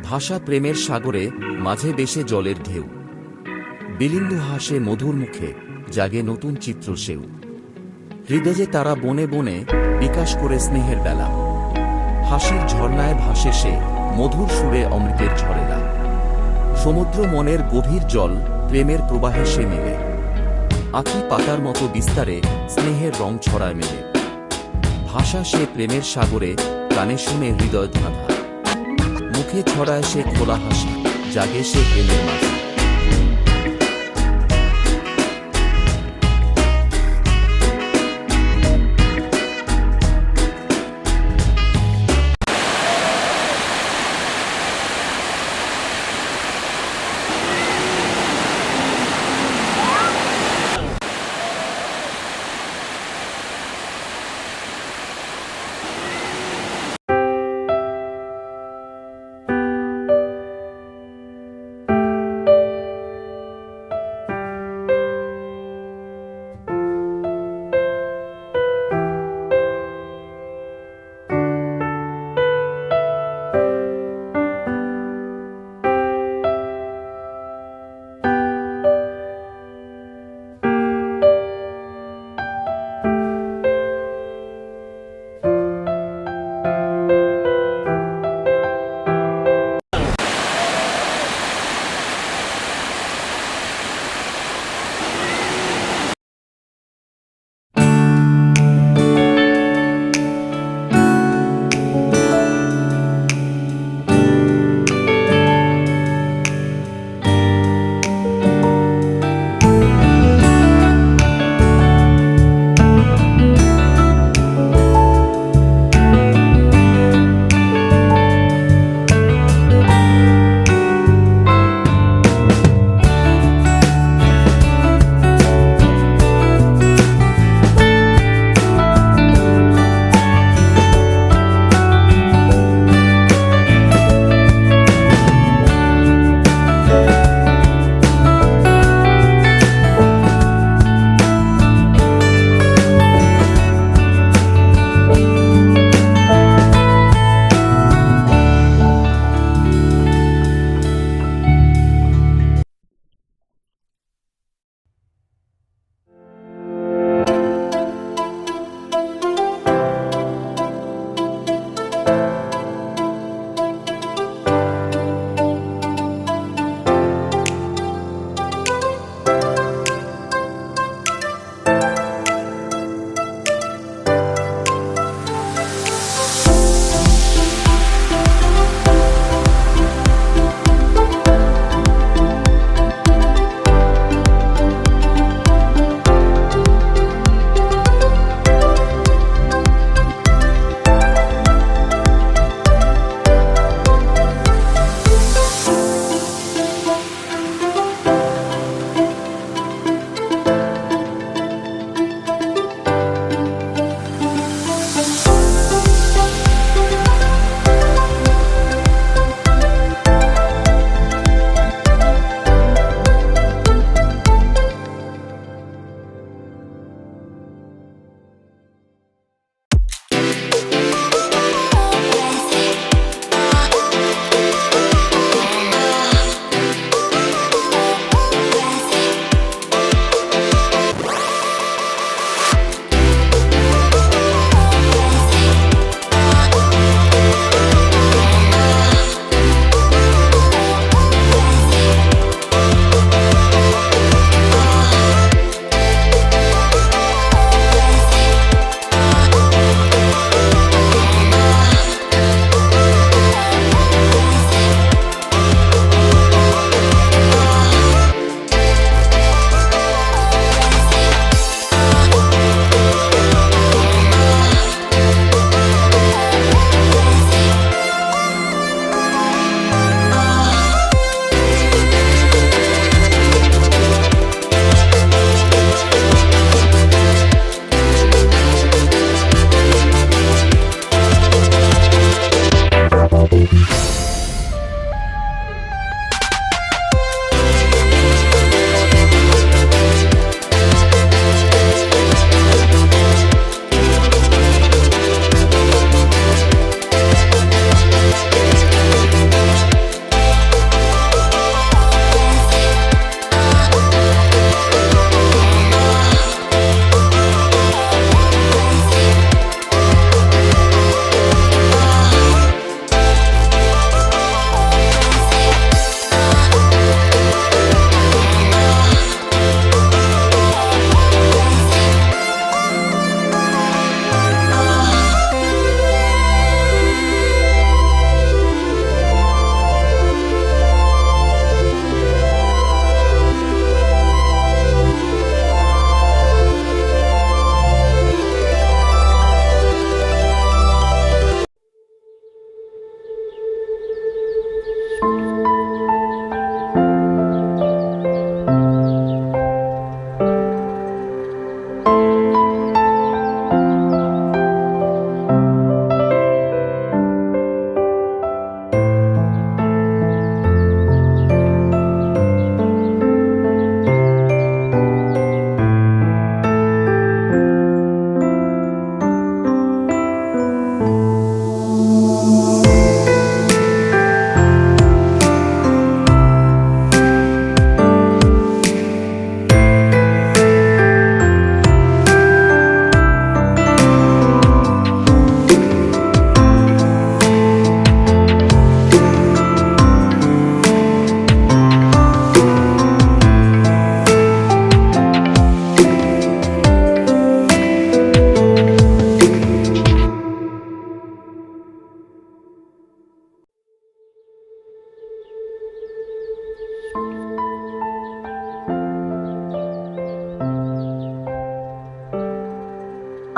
ভাষা প্রেমের সাগরে, মাঝে বেশে জলের ঢেউ। বিলিন্দু হাসে মধুর মুখে, জাগে নতুন চিত্র সেও। হৃদয়ে তারা বনে বনে, বিকাশ করে স্নেহের বেলা। হাসির ঝর্ণায় ভাসে সে, মধুর সুরে অমৃতের ঝরেলা। সমুদ্র মনের গভীর জল, প্রেমের প্রবাহে সে মেলে। আঁখি পাতার মতো বিস্তারে, স্নেহের রং ছড়ায় মেলে। ভাষা সে প্রেমের সাগরে, কানে শুনে হৃদয় ধাঁধা। মুখে ছড়ায় সে খোলা হাসি, জাগে সে প্রেমের মাঝে।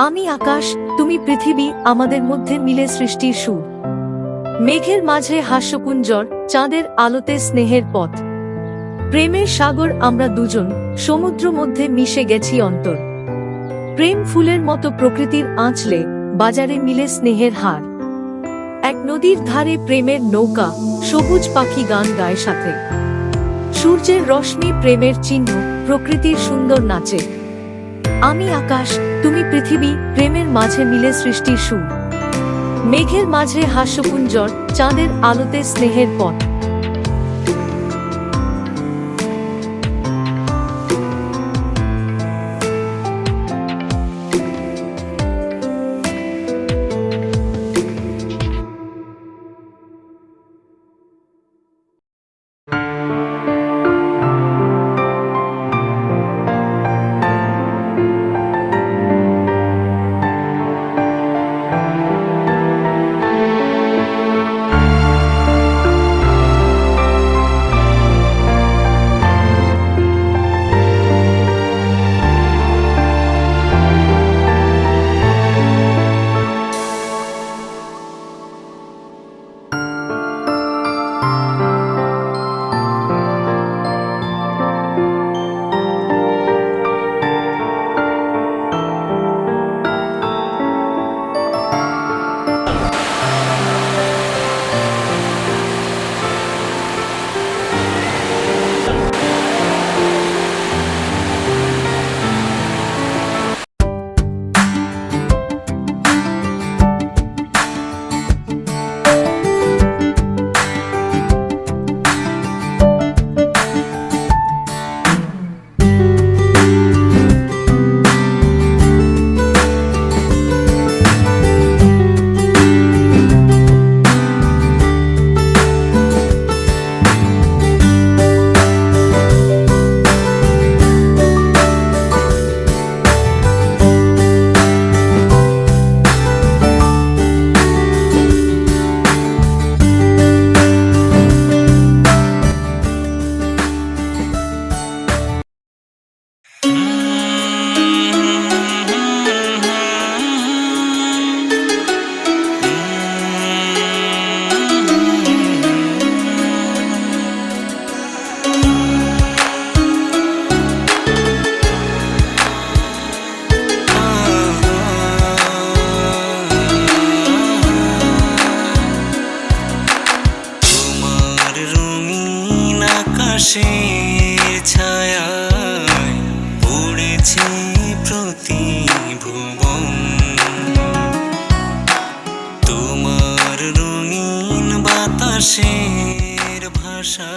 আমি আকাশ, তুমি পৃথিবী, আমাদের মধ্যে মিলে সৃষ্টির সুর। মেঘের মাঝে হাস্যকুঞ্জর, চাঁদের আলোতে স্নেহের পথ। প্রেমের সাগর আমরা দুজন, সমুদ্র মধ্যে মিশে গেছি অন্তর। প্রেম ফুলের মতো প্রকৃতির আঁচলে, বাজারে মিলে স্নেহের হার। এক নদীর ধারে প্রেমের নৌকা, সবুজ পাখি গান গায় সাথে। সূর্যের রশ্মি প্রেমের চিহ্ন, প্রকৃতির সুন্দর নাচে। আমি আকাশ, তুমি পৃথিবী, প্রেমের মাঝে মিলে সৃষ্টির সুর। মেঘের মাঝে হাস্যকুঞ্জর, চাঁদের আলোতে স্নেহের পথ। আকাশের ছায়ায় পড়েছে প্রতি ভুবন, তোমার রঙিন বাতাসের ভাষা